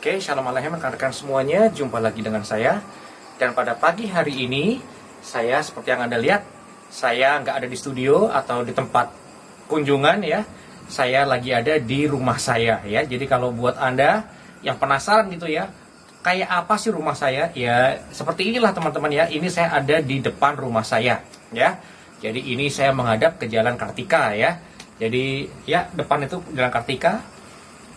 Oke, shalom alaikum rekan-rekan semuanya, jumpa lagi dengan saya. Dan pada pagi hari ini, saya seperti yang Anda lihat, saya nggak ada di studio atau di tempat kunjungan ya. Saya lagi ada di rumah saya ya. Jadi kalau buat Anda yang penasaran gitu ya, kayak apa sih rumah saya? Ya, seperti inilah teman-teman ya. Ini saya ada di depan rumah saya ya. Jadi ini saya menghadap ke Jalan Kartika ya. Jadi ya, depan itu Jalan Kartika.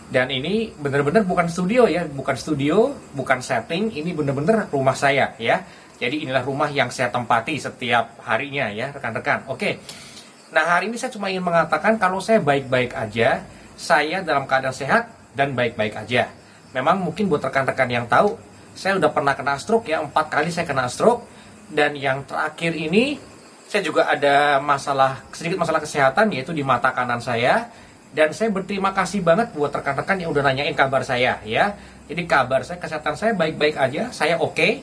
Dan ini benar-benar bukan studio ya, bukan studio, bukan setting, ini benar-benar rumah saya ya. Jadi inilah rumah yang saya tempati setiap harinya ya rekan-rekan. Oke, nah hari ini saya cuma ingin mengatakan kalau saya baik-baik aja, saya dalam keadaan sehat dan baik-baik aja. Memang mungkin buat rekan-rekan yang tahu, saya udah pernah kena stroke ya, 4 kali saya kena stroke. Dan yang terakhir ini, saya juga ada sedikit masalah kesehatan, yaitu di mata kanan saya. Dan saya berterima kasih banget buat rekan-rekan yang udah nanyain kabar saya ya. Jadi kabar saya, kesehatan saya baik-baik aja, saya oke.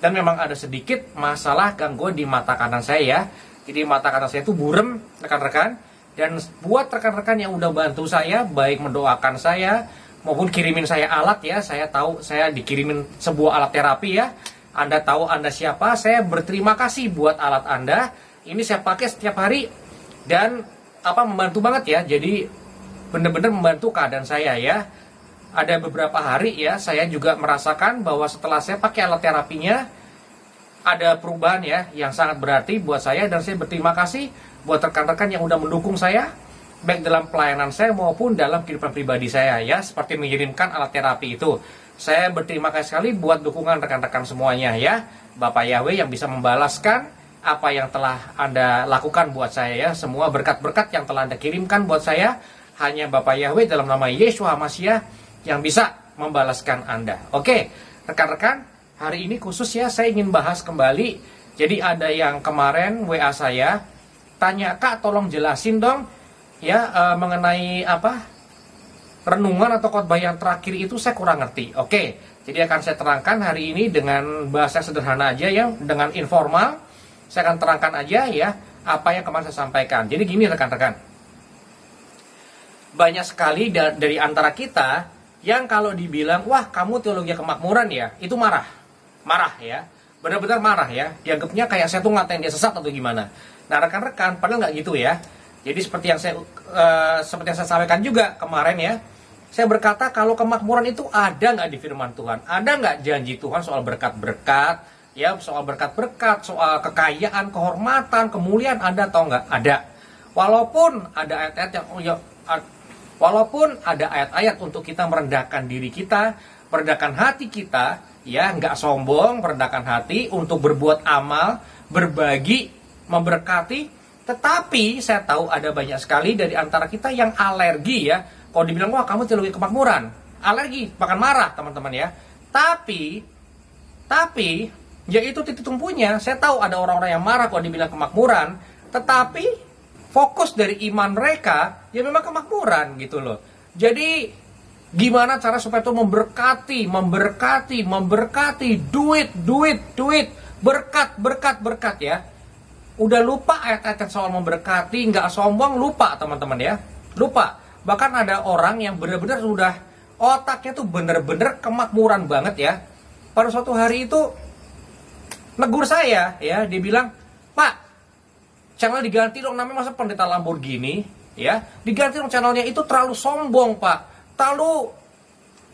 Dan memang ada sedikit masalah gangguan di mata kanan saya ya. Jadi mata kanan saya itu burem rekan-rekan. Dan buat rekan-rekan yang udah bantu saya, baik mendoakan saya maupun kirimin saya alat ya. Saya tahu saya dikirimin sebuah alat terapi ya. Anda tahu Anda siapa, saya berterima kasih buat alat Anda. Ini saya pakai setiap hari dan membantu banget ya. Jadi benar-benar membantu keadaan saya ya. Ada beberapa hari ya, saya juga merasakan bahwa setelah saya pakai alat terapinya, ada perubahan ya, yang sangat berarti buat saya. Dan saya berterima kasih buat rekan-rekan yang udah mendukung saya, baik dalam pelayanan saya maupun dalam kehidupan pribadi saya ya, seperti mengirimkan alat terapi itu. Saya berterima kasih sekali buat dukungan rekan-rekan semuanya ya. Bapak Yahweh yang bisa membalaskan apa yang telah Anda lakukan buat saya ya. Semua berkat-berkat yang telah Anda kirimkan buat saya, hanya Bapak Yahweh dalam nama Yesus HaMashiach yang bisa membalaskan Anda. Oke, rekan-rekan, hari ini khusus ya, saya ingin bahas kembali. Jadi ada yang kemarin WA saya, tanya, Kak tolong jelasin dong ya mengenai renungan atau khotbah yang terakhir itu saya kurang ngerti. Oke, jadi akan saya terangkan hari ini dengan bahasa sederhana aja ya, dengan informal. Saya akan terangkan aja ya apa yang kemarin saya sampaikan. Jadi gini rekan-rekan, banyak sekali dari antara kita yang kalau dibilang, wah kamu teologi kemakmuran ya, itu marah ya, benar-benar marah ya, dianggapnya kayak saya tuh ngatain dia sesat atau gimana. Nah rekan-rekan, padahal nggak gitu ya. Jadi seperti yang saya sampaikan juga kemarin ya, saya berkata kalau kemakmuran itu ada nggak di firman Tuhan, ada nggak janji Tuhan soal berkat-berkat ya, soal berkat-berkat, soal kekayaan, kehormatan, kemuliaan, ada atau nggak? Ada. Walaupun ada ayat-ayat yang walaupun ada ayat-ayat untuk kita merendahkan diri kita, merendahkan hati kita, ya nggak sombong, merendahkan hati untuk berbuat amal, berbagi, memberkati. Tetapi saya tahu ada banyak sekali dari antara kita yang alergi ya. Kalau dibilang, wah kamu teologi kemakmuran, alergi, bahkan marah teman-teman ya. Tapi, ya itu titik tumpunya. Saya tahu ada orang-orang yang marah kalau dibilang kemakmuran, tetapi fokus dari iman mereka ya memang kemakmuran gitu loh. Jadi gimana cara supaya itu memberkati, duit, berkat ya. Udah lupa ayat-ayat soal memberkati, nggak sombong, lupa teman-teman ya. Lupa. Bahkan ada orang yang benar-benar sudah otaknya tuh benar-benar kemakmuran banget ya. Pada suatu hari itu negur saya ya, dia bilang, Pak, channel diganti dong, namanya masa pendeta Lamborghini ya, diganti dong channelnya, itu terlalu sombong Pak, terlalu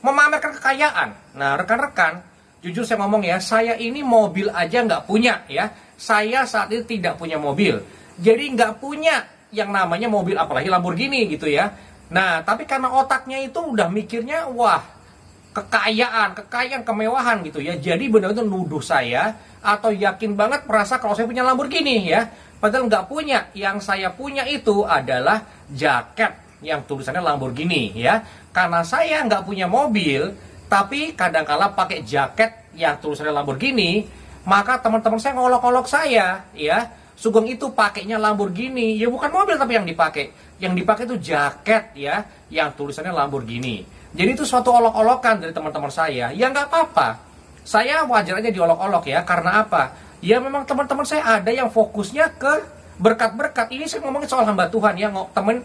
memamerkan kekayaan. Nah rekan-rekan, jujur saya ngomong ya, saya ini mobil aja nggak punya ya, saya saat ini tidak punya mobil, jadi nggak punya yang namanya mobil, apalagi Lamborghini gitu ya. Nah tapi karena otaknya itu udah mikirnya, wah kekayaan, kemewahan gitu ya, jadi benar-benar nuduh saya atau yakin banget merasa kalau saya punya Lamborghini ya. Padahal nggak punya. Yang saya punya itu adalah jaket yang tulisannya Lamborghini ya. Karena saya nggak punya mobil, tapi kadang-kala pakai jaket yang tulisannya Lamborghini, maka teman-teman saya ngolok-ngolok saya ya. Sugeng itu pakainya Lamborghini, ya bukan mobil tapi yang dipakai. Yang dipakai itu jaket ya, yang tulisannya Lamborghini. Jadi itu suatu olok-olokan dari teman-teman saya. Ya nggak apa-apa. Saya wajar aja diolok-olok ya. Karena apa? Ya memang teman-teman saya ada yang fokusnya ke berkat-berkat. Ini saya ngomongin soal hamba Tuhan ya,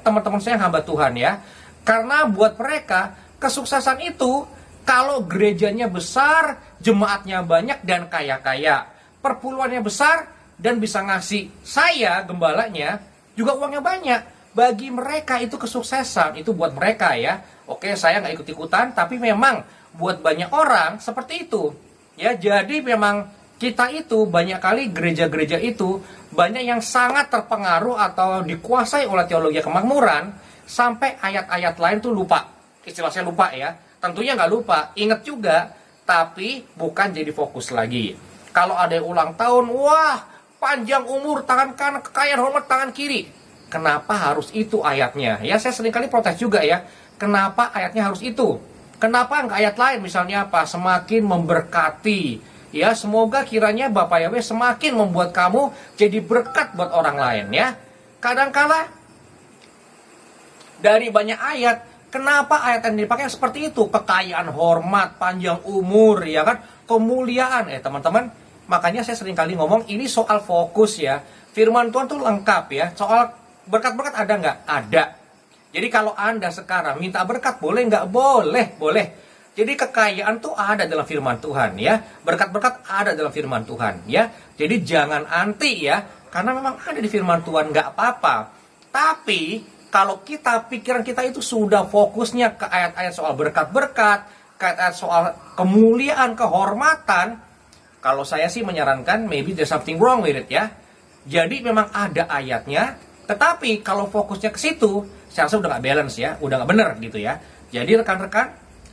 teman-teman saya yang hamba Tuhan ya. Karena buat mereka kesuksesan itu Kalau gerejanya besar, jemaatnya banyak dan kaya-kaya, perpuluhannya besar dan bisa ngasih saya gembalanya juga uangnya banyak. Bagi mereka itu kesuksesan, itu buat mereka ya. Oke, saya nggak ikut-ikutan, tapi memang buat banyak orang seperti itu. Ya, jadi memang kita itu banyak kali gereja-gereja itu banyak yang sangat terpengaruh atau dikuasai oleh teologi kemakmuran sampai ayat-ayat lain tuh lupa. Istilah saya lupa ya. Tentunya nggak lupa, ingat juga, tapi bukan jadi fokus lagi. Kalau ada yang ulang tahun, wah, panjang umur, tangan kanan, kekayaan hormat tangan kiri. Kenapa harus itu ayatnya? Ya, saya seringkali protes juga ya. Kenapa ayatnya harus itu? Kenapa nggak ayat lain? Misalnya apa? Semakin memberkati. Ya, semoga kiranya Bapak Yahweh semakin membuat kamu jadi berkat buat orang lain ya. Kadangkala dari banyak ayat, kenapa ayat yang dipakai seperti itu? Kekayaan, hormat, panjang umur, ya kan? Kemuliaan, teman-teman. Makanya saya seringkali ngomong ini soal fokus ya. Firman Tuhan tuh lengkap ya. Soal berkat-berkat ada nggak? Ada. Jadi kalau Anda sekarang minta berkat, boleh nggak? Boleh, boleh. Jadi kekayaan tuh ada dalam firman Tuhan ya. Berkat-berkat ada dalam firman Tuhan ya. Jadi jangan anti ya. Karena memang ada di firman Tuhan, nggak apa-apa. Tapi kalau pikiran kita itu sudah fokusnya ke ayat-ayat soal berkat-berkat, ke ayat soal kemuliaan, kehormatan, kalau saya sih menyarankan maybe there's something wrong with it ya. Jadi memang ada ayatnya, tetapi kalau fokusnya ke situ, saya rasa udah nggak balance ya, udah nggak bener gitu ya. Jadi rekan-rekan,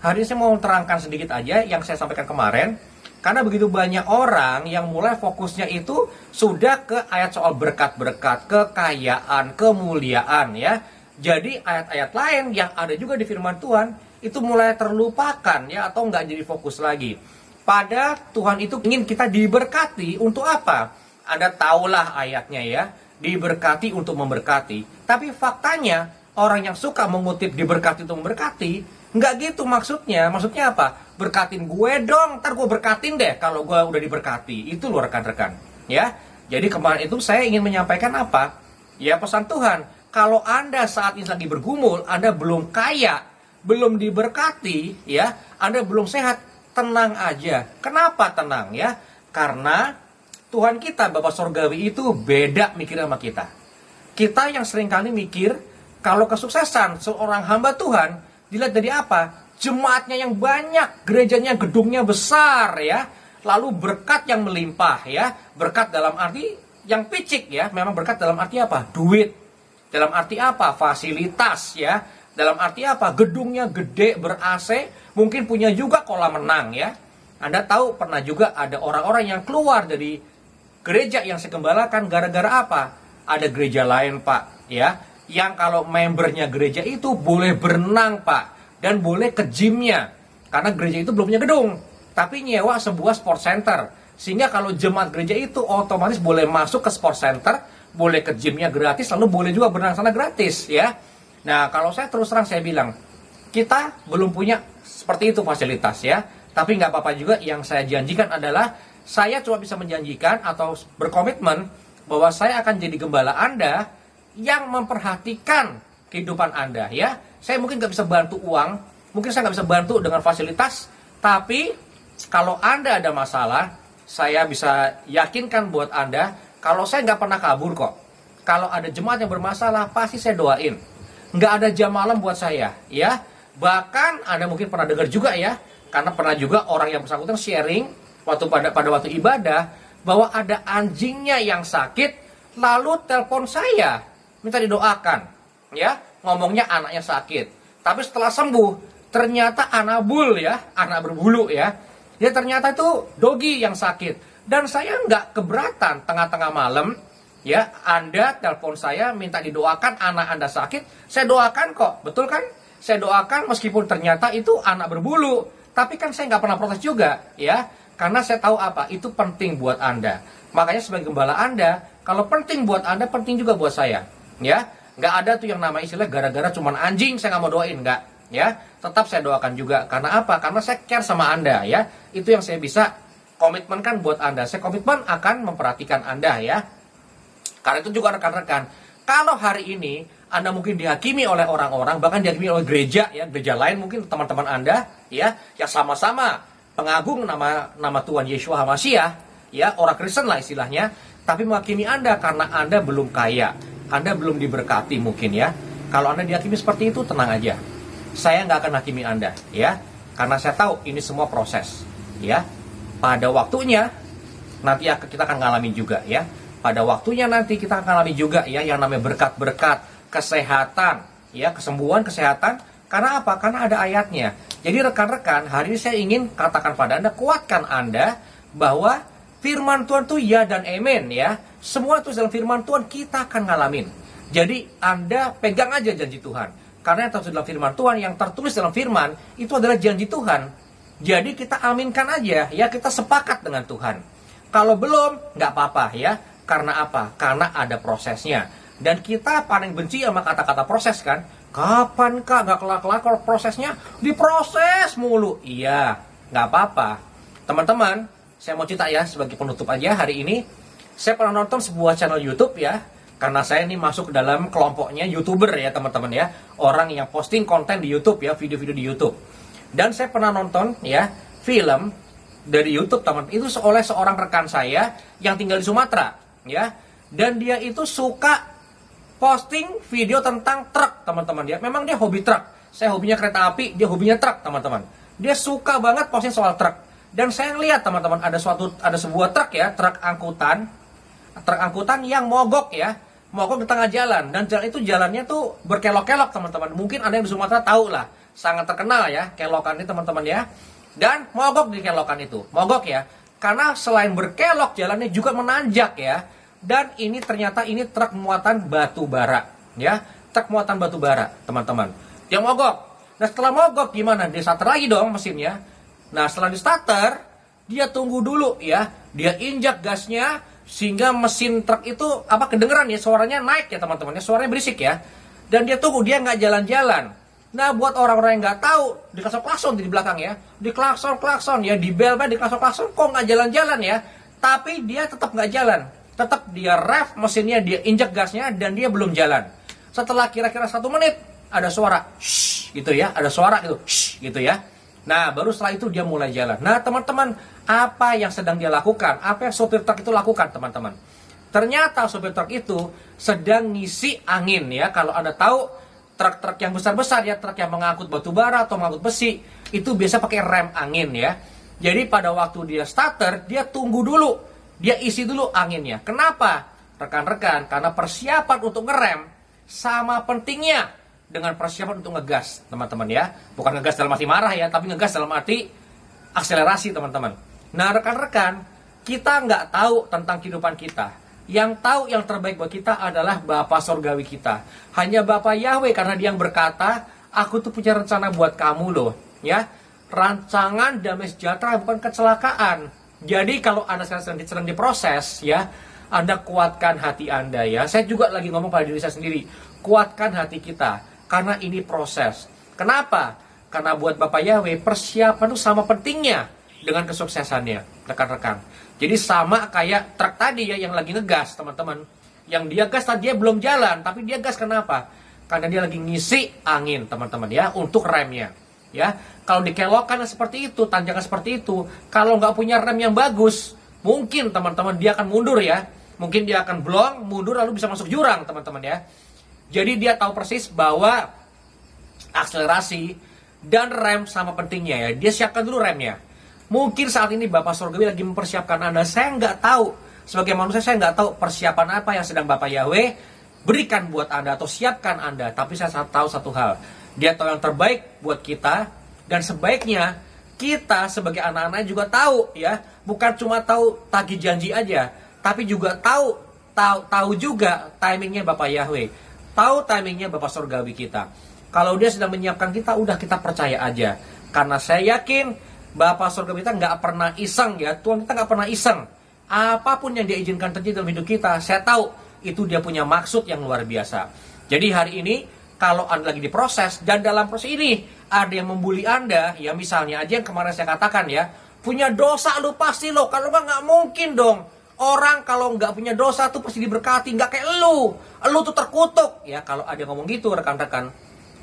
hari ini saya mau terangkan sedikit aja yang saya sampaikan kemarin, karena begitu banyak orang yang mulai fokusnya itu sudah ke ayat soal berkat-berkat, kekayaan, kemuliaan ya. Jadi ayat-ayat lain yang ada juga di firman Tuhan itu mulai terlupakan ya, atau nggak jadi fokus lagi. Pada Tuhan itu ingin kita diberkati untuk apa? Anda tahulah ayatnya ya. Diberkati untuk memberkati. Tapi faktanya, orang yang suka mengutip diberkati untuk memberkati, nggak gitu maksudnya. Maksudnya apa? Berkatin gue dong, ntar gue berkatin deh kalau gue udah diberkati. Itu loh rekan-rekan. Ya, jadi kemarin itu saya ingin menyampaikan apa? Ya, pesan Tuhan. Kalau Anda saat ini lagi bergumul, Anda belum kaya, belum diberkati, ya, Anda belum sehat, tenang aja. Kenapa tenang ya? Karena Tuhan kita, Bapak Sorgawi itu beda mikir sama kita. Kita yang seringkali mikir, kalau kesuksesan seorang hamba Tuhan, dilihat dari apa? Jemaatnya yang banyak, gerejanya, gedungnya besar ya. Lalu berkat yang melimpah ya. Berkat dalam arti yang picik ya. Memang berkat dalam arti apa? Duit. Dalam arti apa? Fasilitas ya. Dalam arti apa? Gedungnya gede, ber-AC, mungkin punya juga kolam renang ya. Anda tahu pernah juga ada orang-orang yang keluar dari gereja yang saya gembalakan gara-gara apa? Ada gereja lain Pak, ya, yang kalau membernya gereja itu boleh berenang Pak, dan boleh ke gymnya, karena gereja itu belum punya gedung, tapi nyewa sebuah sport center, sehingga kalau jemaat gereja itu otomatis boleh masuk ke sport center, boleh ke gymnya gratis, lalu boleh juga berenang sana gratis, ya. Nah, kalau saya terus terang saya bilang, kita belum punya seperti itu fasilitas, ya. Tapi nggak apa-apa juga, yang saya janjikan adalah saya cuma bisa menjanjikan atau berkomitmen bahwa saya akan jadi gembala Anda yang memperhatikan kehidupan Anda ya. Saya mungkin nggak bisa bantu uang, mungkin saya nggak bisa bantu dengan fasilitas, tapi kalau Anda ada masalah, saya bisa yakinkan buat Anda, kalau saya nggak pernah kabur kok. Kalau ada jemaat yang bermasalah, pasti saya doain. Nggak ada jam malam buat saya ya. Bahkan Anda mungkin pernah dengar juga ya, karena pernah juga orang yang bersangkutan sharing pada waktu ibadah bahwa ada anjingnya yang sakit, lalu telepon saya minta didoakan ya, ngomongnya anaknya sakit, tapi setelah sembuh ternyata anabul ya, anak berbulu ya, ternyata itu dogi yang sakit, dan saya nggak keberatan tengah-tengah malam ya, Anda telepon saya minta didoakan anak Anda sakit, saya doakan kok, betul kan? Saya doakan meskipun ternyata itu anak berbulu, tapi kan saya nggak pernah protes juga ya. Karena saya tahu apa, itu penting buat Anda. Makanya sebagai gembala Anda, kalau penting buat Anda, penting juga buat saya. Ya, nggak ada tuh yang nama istilah gara-gara cuman anjing saya nggak mau doain, nggak. Ya, tetap saya doakan juga. Karena apa? Karena saya care sama Anda. Ya, itu yang saya bisa komitmenkan buat Anda. Saya komitmen akan memperhatikan Anda ya. Karena itu juga rekan-rekan, Kalau hari ini Anda mungkin dihakimi oleh orang-orang, bahkan dihakimi oleh gereja, ya, gereja lain mungkin teman-teman Anda, ya, yang sama-sama pengagung nama Tuhan Yesus HaMasyiah, ya, orang Kristen lah istilahnya, tapi menghakimi Anda karena Anda belum kaya, Anda belum diberkati mungkin, ya. Kalau Anda dihakimi seperti itu, tenang aja. Saya nggak akan hakimi Anda, ya, karena saya tahu ini semua proses, ya. Pada waktunya nanti kita akan ngalamin juga, ya. Pada waktunya nanti kita akan alami juga, ya, yang namanya berkat-berkat, kesehatan, ya, kesembuhan, kesehatan. Karena apa? Karena ada ayatnya. Jadi rekan-rekan, hari ini saya ingin katakan pada Anda, kuatkan Anda bahwa firman Tuhan itu ya dan amen, ya. Semua itu dalam firman Tuhan kita akan ngalamin. Jadi Anda pegang aja janji Tuhan. Karena yang tertulis dalam firman Tuhan, yang tertulis dalam firman itu adalah janji Tuhan. Jadi kita aminkan aja, ya, kita sepakat dengan Tuhan. Kalau belum, nggak apa-apa, ya. Karena apa? Karena ada prosesnya. Dan kita paling benci sama kata-kata proses, kan? Kapan kak nggak kelar-kelar prosesnya? Diproses mulu. Iya, nggak apa-apa. Teman-teman, saya mau cerita ya sebagai penutup aja hari ini. Saya pernah nonton sebuah channel YouTube, ya. Karena saya ini masuk ke dalam kelompoknya YouTuber, ya teman-teman, ya. Orang yang posting konten di YouTube, ya, video-video di YouTube. Dan saya pernah nonton, ya, film dari YouTube, teman. Itu oleh seorang rekan saya yang tinggal di Sumatera, ya. Dan dia itu suka posting video tentang truk, teman-teman, ya. Memang dia hobi truk. Saya hobinya kereta api, dia hobinya truk, teman-teman. Dia suka banget posting soal truk. Dan saya lihat, teman-teman, ada sebuah truk, ya, truk angkutan yang mogok, ya. Mogok di tengah jalan, dan jalan itu jalannya tuh berkelok-kelok, teman-teman. Mungkin ada yang di Sumatera tahu lah, sangat terkenal, ya, kelokan ini, teman-teman, ya. Dan mogok di kelokan itu, mogok, ya, karena selain berkelok jalannya juga menanjak, ya. Dan ini ternyata ini truk muatan batu bara, ya, truk muatan batu bara, teman-teman. Dia mogok. Nah setelah mogok gimana? Dia starter lagi dong mesinnya. Nah setelah di starter, dia tunggu dulu, ya, dia injak gasnya. Sehingga mesin truk itu kedengeran, ya, suaranya naik, ya teman-teman, ya, suaranya berisik, ya. Dan dia tunggu, dia nggak jalan-jalan. Nah buat orang-orang yang nggak tahu, di klakson di belakang, ya, di klakson, ya, di bel di klakson, kok nggak jalan-jalan, ya. Tapi dia tetap nggak jalan, tetap dia rev mesinnya, dia injek gasnya, dan dia belum jalan. Setelah kira-kira 1 menit ada suara shh, gitu, ya, ada suara gitu shh, gitu, ya. Nah baru setelah itu dia mulai jalan. Nah teman-teman, apa yang sedang dia lakukan? Apa yang sopir truk itu lakukan, teman-teman? Ternyata sopir truk itu sedang ngisi angin, ya. Kalau Anda tahu truk-truk yang besar-besar, ya, truk yang mengangkut batu bara atau mengangkut besi, itu biasa pakai rem angin, ya. Jadi pada waktu dia starter, dia tunggu dulu, dia isi dulu anginnya. Kenapa? Rekan-rekan, karena persiapan untuk ngerem sama pentingnya dengan persiapan untuk ngegas, teman-teman, ya. Bukan ngegas dalam arti marah, ya, tapi ngegas dalam arti akselerasi, teman-teman. Nah rekan-rekan, kita nggak tahu tentang kehidupan kita. Yang tahu yang terbaik buat kita adalah Bapa Sorgawi kita. Hanya Bapa Yahweh, karena dia yang berkata, aku tuh punya rencana buat kamu loh, ya. Rancangan damai sejahtera, bukan kecelakaan. Jadi kalau Anda sedang diproses, ya, Anda kuatkan hati Anda, ya. Saya juga lagi ngomong pada diri saya sendiri, kuatkan hati kita, karena ini proses. Kenapa? Karena buat Bapak Yahweh, persiapan itu sama pentingnya dengan kesuksesannya, rekan-rekan. Jadi sama kayak truk tadi, ya, yang lagi ngegas, teman-teman. Yang dia gas tadi dia belum jalan, tapi dia gas kenapa? Karena dia lagi ngisi angin, teman-teman, ya, untuk remnya, ya. Kalau dikelokan seperti itu, tanjakan seperti itu, kalau nggak punya rem yang bagus, mungkin teman-teman dia akan mundur, ya. Mungkin dia akan blong, mundur, lalu bisa masuk jurang, teman-teman, ya. Jadi dia tahu persis bahwa akselerasi dan rem sama pentingnya, ya. Dia siapkan dulu remnya. Mungkin saat ini Bapak Surgawi lagi mempersiapkan Anda. Saya nggak tahu, sebagai manusia saya nggak tahu persiapan apa yang sedang Bapak Yahweh berikan buat Anda atau siapkan Anda. Tapi saya tahu satu hal, Dia tahu yang terbaik buat kita. Dan sebaiknya kita sebagai anak-anak juga tahu, ya, bukan cuma tahu tagih janji aja, tapi juga tahu juga timingnya Bapak Yahweh, tahu timingnya Bapak Surgawi kita. Kalau Dia sedang menyiapkan kita, udah kita percaya aja. Karena saya yakin Bapak Surgawi kita nggak pernah iseng, ya. Tuhan kita nggak pernah iseng. Apapun yang Dia izinkan terjadi dalam hidup kita, saya tahu itu Dia punya maksud yang luar biasa. Jadi hari ini, kalau Anda lagi diproses, dan dalam proses ini ada yang membuli Anda, ya, misalnya aja yang kemarin saya katakan, ya, punya dosa lu pasti lo, kalau nggak mungkin dong Orang kalau nggak punya dosa tuh pasti diberkati, nggak kayak lu tuh terkutuk. Ya kalau ada ngomong gitu rekan-rekan,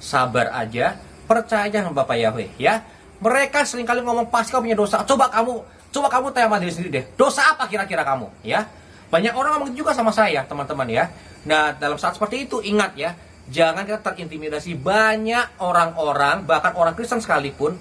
sabar aja, percaya aja sama Bapak Yahweh ya. Mereka seringkali ngomong pasti kamu punya dosa. Coba kamu tanya sama diri sendiri deh. Dosa apa kira-kira kamu ya? Banyak orang ngomong juga sama saya, teman-teman ya. Nah, dalam saat seperti itu ingat ya, jangan kita terintimidasi. Banyak orang-orang, bahkan orang Kristen sekalipun,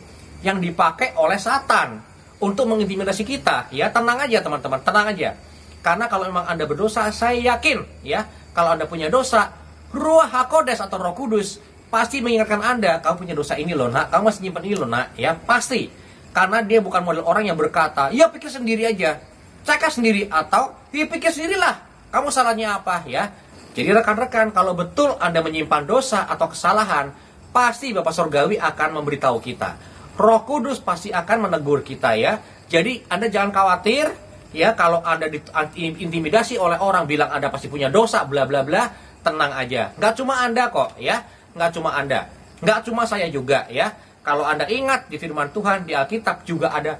yang dipakai oleh Satan untuk mengintimidasi kita ya. Tenang aja teman-teman, tenang aja. Karena kalau memang Anda berdosa, saya yakin ya, kalau Anda punya dosa, Ruach HaKodes atau Roh Kudus pasti mengingatkan Anda, kamu punya dosa ini loh nak, kamu masih nyimpan ini loh nak, ya pasti. Karena dia bukan model orang yang berkata, ya pikir sendiri aja, cek sendiri, atau ya pikir sendirilah, kamu salahnya apa ya. Jadi rekan-rekan, kalau betul Anda menyimpan dosa atau kesalahan, pasti Bapak Sorgawi akan memberitahu kita. Roh Kudus pasti akan menegur kita ya. Jadi Anda jangan khawatir ya, kalau Anda diintimidasi oleh orang bilang Anda pasti punya dosa bla bla bla, tenang aja. Nggak cuma Anda kok ya, nggak cuma Anda, nggak cuma saya juga ya. Kalau Anda ingat di firman Tuhan di Alkitab juga ada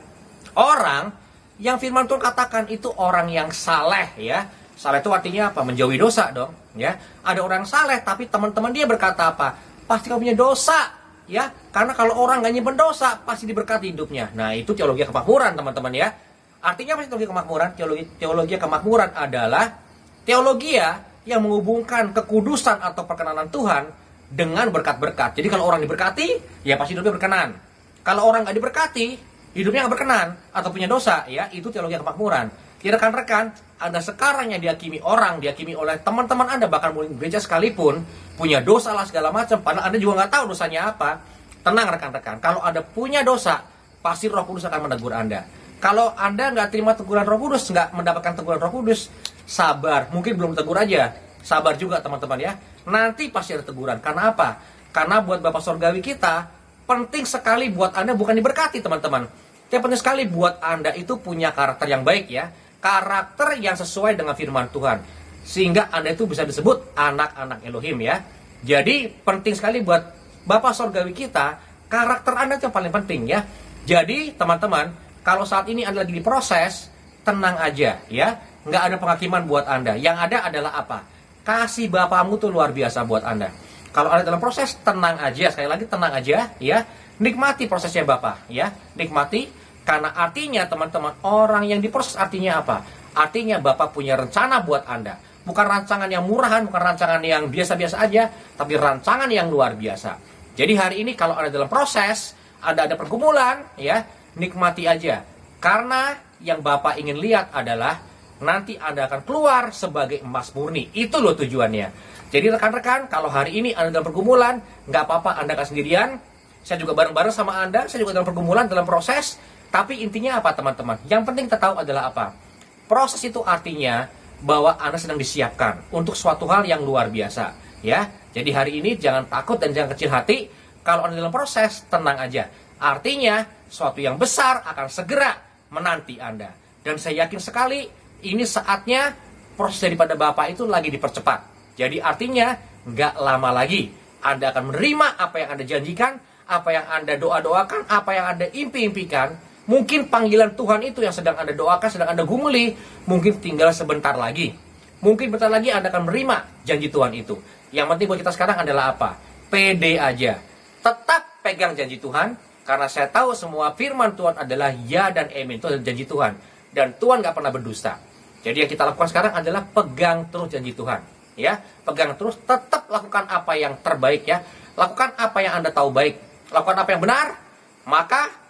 orang yang firman Tuhan katakan itu orang yang saleh ya. Saleh itu artinya apa? Menjauhi dosa dong ya. Ada orang saleh tapi teman-teman dia berkata apa? Pasti kamu punya dosa ya. Karena kalau orang nggak nyimpen dosa pasti diberkati hidupnya. Nah itu teologi kemakmuran teman-teman ya. Artinya apa sih teologi kemakmuran? Teologi kemakmuran adalah teologi yang menghubungkan kekudusan atau perkenanan Tuhan dengan berkat-berkat. Jadi kalau orang diberkati, ya pasti hidupnya berkenan. Kalau orang nggak diberkati, hidupnya nggak berkenan atau punya dosa, ya itu teologi kemakmuran. Jadi rekan-rekan, Anda sekarang yang dihakimi orang, dihakimi oleh teman-teman Anda, bahkan murid gereja sekalipun, punya dosa lah segala macam, padahal Anda juga nggak tahu dosanya apa. Tenang rekan-rekan, kalau Anda punya dosa, pasti Roh Kudus akan menegur Anda. Kalau Anda nggak terima teguran Roh Kudus, nggak mendapatkan teguran Roh Kudus, sabar. Mungkin belum tegur aja. Sabar juga teman-teman ya. Nanti pasti ada teguran. Karena apa? Karena buat Bapak Sorgawi kita, penting sekali buat Anda bukan diberkati teman-teman. Yang penting sekali buat Anda itu punya karakter yang baik ya. Karakter yang sesuai dengan firman Tuhan. Sehingga Anda itu bisa disebut anak-anak Elohim ya. Jadi penting sekali buat Bapak Sorgawi kita, karakter Anda itu yang paling penting ya. Jadi teman-teman, kalau saat ini Anda lagi diproses, tenang aja ya. Nggak ada penghakiman buat Anda. Yang ada adalah apa? Kasih Bapamu tuh luar biasa buat Anda. Kalau Anda dalam proses, tenang aja. Sekali lagi tenang aja ya. Nikmati prosesnya Bapak ya. Nikmati. Karena artinya teman-teman, orang yang diproses artinya apa? Artinya Bapak punya rencana buat Anda. Bukan rancangan yang murahan, bukan rancangan yang biasa-biasa aja, tapi rancangan yang luar biasa. Jadi hari ini kalau Anda dalam proses, Anda ada pergumulan ya, nikmati aja. Karena yang Bapak ingin lihat adalah nanti Anda akan keluar sebagai emas murni. Itu loh tujuannya. Jadi rekan-rekan, kalau hari ini Anda dalam pergumulan, nggak apa-apa, Anda nggak sendirian. Saya juga bareng-bareng sama Anda, saya juga dalam pergumulan, dalam proses. Tapi intinya apa teman-teman? Yang penting kita tahu adalah apa? Proses itu artinya bahwa Anda sedang disiapkan untuk suatu hal yang luar biasa. Ya, jadi hari ini jangan takut dan jangan kecil hati. Kalau Anda dalam proses, tenang aja. Artinya, suatu yang besar akan segera menanti Anda. Dan saya yakin sekali, ini saatnya proses daripada Bapak itu lagi dipercepat. Jadi artinya, nggak lama lagi. Anda akan menerima apa yang Anda janjikan, apa yang Anda doa-doakan, apa yang Anda impi-impikan. Mungkin panggilan Tuhan itu yang sedang Anda doakan, sedang Anda gumuli, mungkin tinggal sebentar lagi. Mungkin bentar lagi Anda akan menerima janji Tuhan itu. Yang penting buat kita sekarang adalah apa? Pede aja. Tetap pegang janji Tuhan. Karena saya tahu semua firman Tuhan adalah ya dan amin. Itu adalah janji Tuhan. Dan Tuhan gak pernah berdusta. Jadi yang kita lakukan sekarang adalah pegang terus janji Tuhan. Ya, pegang terus, tetap lakukan apa yang terbaik ya. Lakukan apa yang Anda tahu baik. Lakukan apa yang benar. Maka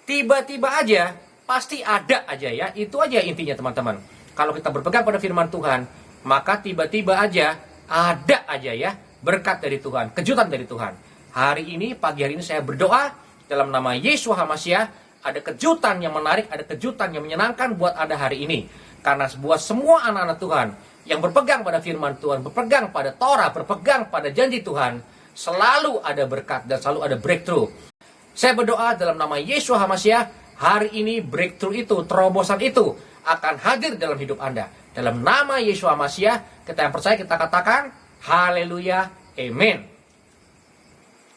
tiba-tiba aja, pasti ada aja ya. Itu aja intinya teman-teman. Kalau kita berpegang pada firman Tuhan, maka tiba-tiba aja, ada aja ya. Berkat dari Tuhan, kejutan dari Tuhan. Hari ini, pagi hari ini saya berdoa. Dalam nama Yeshua HaMashiach, ada kejutan yang menarik, ada kejutan yang menyenangkan buat Anda hari ini. Karena buat semua anak-anak Tuhan yang berpegang pada firman Tuhan, berpegang pada Torah, berpegang pada janji Tuhan, selalu ada berkat dan selalu ada breakthrough. Saya berdoa dalam nama Yeshua HaMashiach, hari ini breakthrough itu, terobosan itu akan hadir dalam hidup Anda. Dalam nama Yeshua HaMashiach, kita yang percaya kita katakan, haleluya, amin.